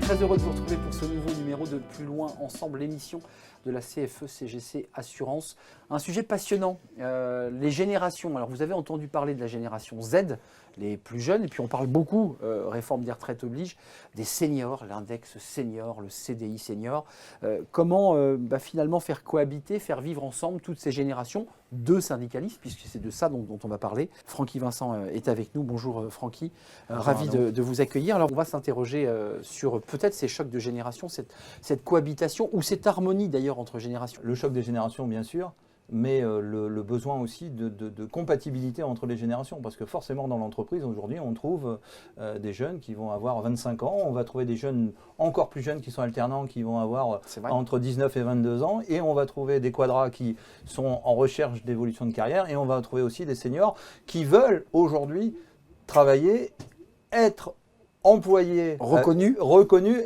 Très heureux de vous retrouver pour ce nouveau numéro de Plus loin ensemble, l'émission de la CFE-CGC Assurance. Un sujet passionnant, les générations. Alors vous avez entendu parler de la génération Z, les plus jeunes, et puis on parle beaucoup, réforme des retraites oblige, des seniors, l'index senior, le CDI senior. Comment finalement faire cohabiter, faire vivre ensemble toutes ces générations de syndicalistes, puisque c'est de ça dont on va parler. Francky Vincent est avec nous. Bonjour Francky, ravi de vous accueillir. Alors on va s'interroger sur peut-être ces chocs de génération, cette cohabitation ou cette harmonie d'ailleurs entre générations. Le choc des générations bien sûr, mais le besoin aussi de compatibilité entre les générations. Parce que forcément dans l'entreprise aujourd'hui on trouve des jeunes qui vont avoir 25 ans, on va trouver des jeunes encore plus jeunes qui sont alternants qui vont avoir entre 19 et 22 ans, et on va trouver des quadras qui sont en recherche d'évolution de carrière, et on va trouver aussi des seniors qui veulent aujourd'hui travailler, être employés, reconnus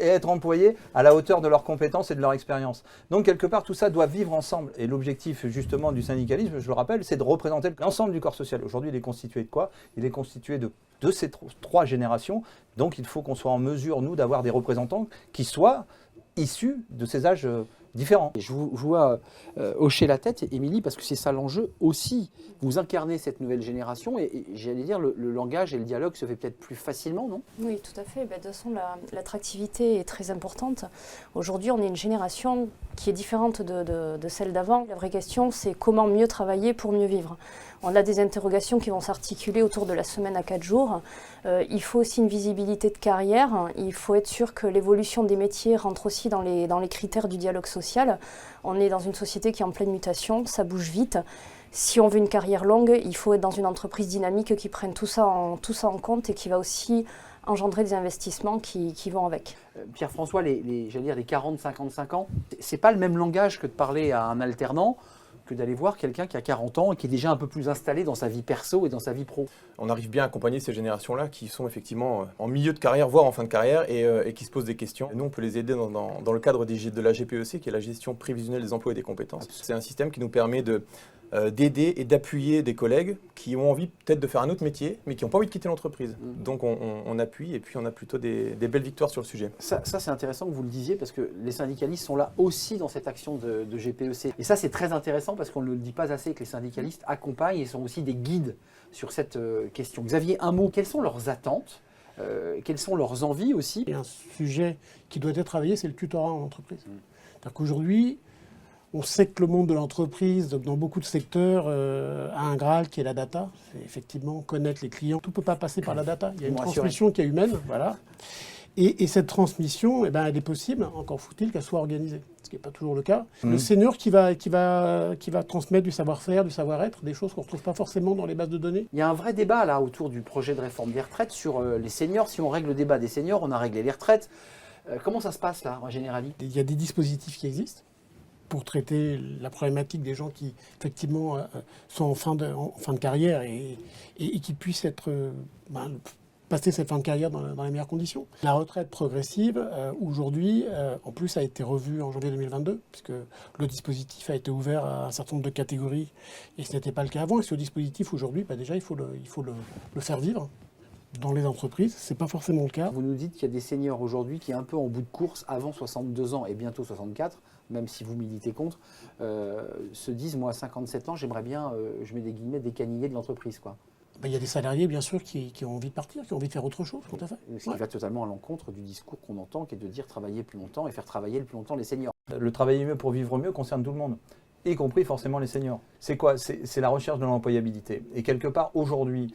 et être employés à la hauteur de leurs compétences et de leur expérience. Donc quelque part tout ça doit vivre ensemble, et l'objectif justement du syndicalisme, je le rappelle, c'est de représenter l'ensemble du corps social. Aujourd'hui il est constitué de quoi? Il est constitué de ces trois générations, donc il faut qu'on soit en mesure nous d'avoir des représentants qui soient issus de ces âges différents. Je vous vois hocher la tête, Émilie, parce que c'est ça l'enjeu aussi. Vous incarnez cette nouvelle génération et j'allais dire le langage et le dialogue se fait peut-être plus facilement, non? Oui, tout à fait. De toute façon, l'attractivité est très importante. Aujourd'hui, on est une génération qui est différente de celle d'avant. La vraie question, c'est comment mieux travailler pour mieux vivre. On a des interrogations qui vont s'articuler autour de la semaine à 4 jours. Il faut aussi une visibilité de carrière. Il faut être sûr que l'évolution des métiers rentre aussi dans les critères du dialogue social. On est dans une société qui est en pleine mutation, ça bouge vite. Si on veut une carrière longue, il faut être dans une entreprise dynamique qui prenne tout ça en compte et qui va aussi engendrer des investissements qui vont avec. Pierre-François, j'allais dire les 40-55 ans, c'est pas le même langage que de parler à un alternant que d'aller voir quelqu'un qui a 40 ans et qui est déjà un peu plus installé dans sa vie perso et dans sa vie pro. On arrive bien à accompagner ces générations-là qui sont effectivement en milieu de carrière, voire en fin de carrière, et qui se posent des questions. Et nous, on peut les aider dans le cadre de la GPEC, qui est la gestion prévisionnelle des emplois et des compétences. C'est un système qui nous permet d'aider et d'appuyer des collègues qui ont envie peut-être de faire un autre métier, mais qui n'ont pas envie de quitter l'entreprise. Donc on appuie, et puis on a plutôt des belles victoires sur le sujet. Ça c'est intéressant que vous le disiez, parce que les syndicalistes sont là aussi dans cette action de GPEC. Et ça, c'est très intéressant, parce qu'on ne le dit pas assez, que les syndicalistes accompagnent et sont aussi des guides sur cette question. Xavier, un mot, quelles sont leurs attentes? Quelles sont leurs envies aussi? Et un sujet qui doit être travaillé, c'est le tutorat en entreprise. C'est-à-dire qu'aujourd'hui, on sait que le monde de l'entreprise, dans beaucoup de secteurs, a un Graal qui est la data. C'est effectivement connaître les clients. Tout ne peut pas passer par la data. Il y a une transmission qui est humaine. Voilà. Et cette transmission, elle est possible, encore faut-il qu'elle soit organisée. Ce qui n'est pas toujours le cas. Le senior qui va transmettre du savoir-faire, du savoir-être, des choses qu'on ne retrouve pas forcément dans les bases de données. Il y a un vrai débat là autour du projet de réforme des retraites sur les seniors. Si on règle le débat des seniors, on a réglé les retraites. Comment ça se passe là, en général? Il y a des dispositifs qui existent pour traiter la problématique des gens qui, effectivement, sont en fin de carrière et qui puissent passer cette fin de carrière dans les meilleures conditions. La retraite progressive, aujourd'hui, en plus, a été revue en janvier 2022, puisque le dispositif a été ouvert à un certain nombre de catégories, et ce n'était pas le cas avant. Et ce dispositif, aujourd'hui, déjà, il faut le faire vivre dans les entreprises. Ce n'est pas forcément le cas. Vous nous dites qu'il y a des seniors aujourd'hui qui, un peu en bout de course, avant 62 ans et bientôt 64, même si vous militez contre, se disent, moi à 57 ans, j'aimerais bien, je mets des guillemets, décaniller de l'entreprise, quoi. Il y a des salariés, bien sûr, qui ont envie de partir, qui ont envie de faire autre chose, tout à fait. Ce qui va totalement à l'encontre du discours qu'on entend, qui est de dire travailler plus longtemps et faire travailler le plus longtemps les seniors. Le travailler mieux pour vivre mieux concerne tout le monde, y compris forcément les seniors. C'est quoi? C'est la recherche de l'employabilité. Et quelque part, aujourd'hui,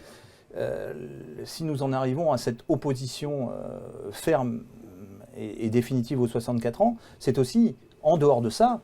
si nous en arrivons à cette opposition ferme et définitive aux 64 ans, c'est aussi, en dehors de ça,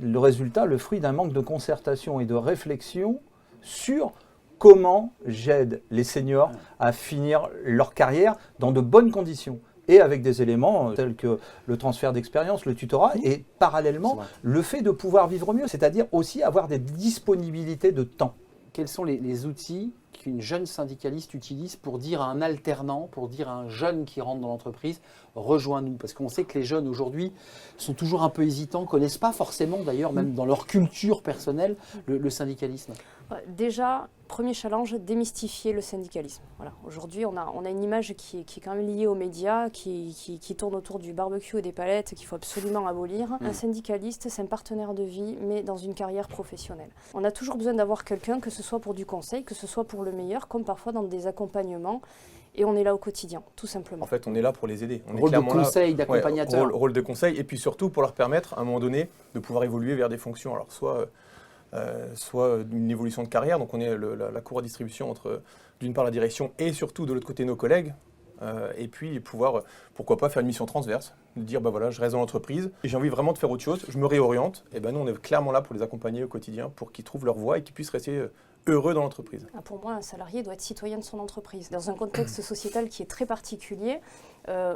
le résultat, le fruit d'un manque de concertation et de réflexion sur comment j'aide les seniors à finir leur carrière dans de bonnes conditions, et avec des éléments tels que le transfert d'expérience, le tutorat, et parallèlement le fait de pouvoir vivre mieux, c'est-à-dire aussi avoir des disponibilités de temps. Quels sont les outils qu'une jeune syndicaliste utilise pour dire à un alternant, pour dire à un jeune qui rentre dans l'entreprise, rejoins-nous? Parce qu'on sait que les jeunes aujourd'hui sont toujours un peu hésitants, ne connaissent pas forcément d'ailleurs, même dans leur culture personnelle, le syndicalisme. Déjà, premier challenge, démystifier le syndicalisme. Voilà. Aujourd'hui, on a une image qui est quand même liée aux médias, qui tourne autour du barbecue et des palettes, qu'il faut absolument abolir. Un syndicaliste, c'est un partenaire de vie, mais dans une carrière professionnelle. On a toujours besoin d'avoir quelqu'un, que ce soit pour du conseil, que ce soit pour le meilleur, comme parfois dans des accompagnements. Et on est là au quotidien, tout simplement. En fait, on est là pour les aider. On est Rôle de clairement là- conseil, d'accompagnateur. Ouais, rôle de conseil, et puis surtout pour leur permettre, à un moment donné, de pouvoir évoluer vers des fonctions. Alors, soit une évolution de carrière, donc on est la cour à distribution entre, d'une part, la direction et surtout, de l'autre côté, nos collègues. Et puis pouvoir, pourquoi pas, faire une mission transverse, de dire, bah voilà, je reste dans l'entreprise, et j'ai envie vraiment de faire autre chose, je me réoriente, et ben nous, on est clairement là pour les accompagner au quotidien, pour qu'ils trouvent leur voie et qu'ils puissent rester heureux dans l'entreprise. Pour moi, un salarié doit être citoyen de son entreprise. Dans un contexte sociétal qui est très particulier,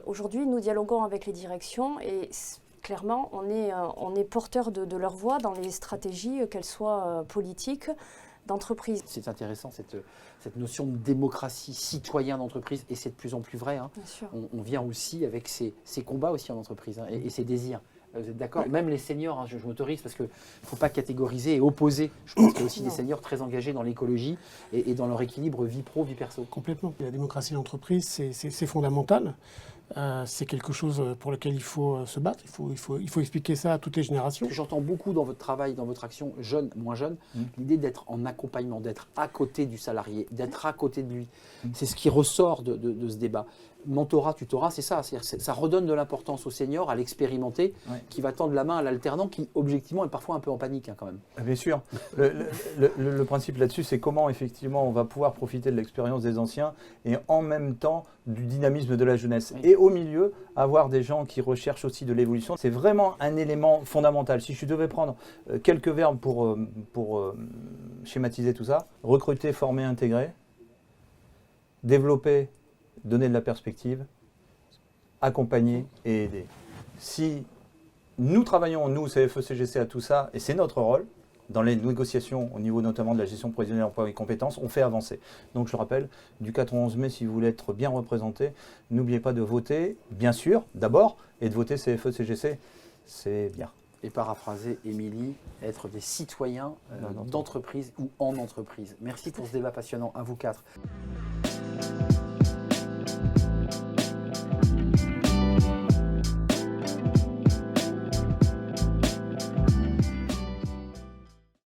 aujourd'hui, nous dialoguons avec les directions et clairement, on est porteur de leur voix dans les stratégies, qu'elles soient politiques, d'entreprise. C'est intéressant cette notion de démocratie citoyen d'entreprise, et c'est de plus en plus vrai. Hein. Bien sûr. On vient aussi avec ces combats aussi en entreprise, hein, et ces désirs. Vous êtes d'accord? Même les seniors, hein, je m'autorise parce qu'il ne faut pas catégoriser et opposer. Je pense qu'il y a aussi des seniors très engagés dans l'écologie et dans leur équilibre vie pro, vie perso. Complètement. La démocratie d'entreprise, c'est fondamental. C'est quelque chose pour lequel il faut se battre. Il faut expliquer ça à toutes les générations. J'entends beaucoup dans votre travail, dans votre action, jeune, moins jeune, l'idée d'être en accompagnement, d'être à côté du salarié, d'être à côté de lui. C'est ce qui ressort de ce débat. Mentorat, tutorat, c'est ça. Ça redonne de l'importance au senior, à l'expérimenté, qui va tendre la main à l'alternant, qui objectivement est parfois un peu en panique, hein, quand même. Bien sûr. Le principe là-dessus, c'est comment effectivement on va pouvoir profiter de l'expérience des anciens et en même temps du dynamisme de la jeunesse. Oui. Et au milieu, avoir des gens qui recherchent aussi de l'évolution. C'est vraiment un élément fondamental. Si je devais prendre quelques verbes pour schématiser tout ça: recruter, former, intégrer, développer, donner de la perspective, accompagner et aider. Si nous travaillons, nous, CFE-CGC, à tout ça, et c'est notre rôle, dans les négociations au niveau notamment de la gestion prévisionnelle emploi et compétences, on fait avancer. Donc je rappelle, du 4 au 11 mai, si vous voulez être bien représenté, n'oubliez pas de voter, bien sûr, d'abord, et de voter CFE-CGC, c'est bien. Et paraphraser Émilie, être des citoyens d'entreprise ou en entreprise. Merci pour ce débat passionnant, à vous quatre.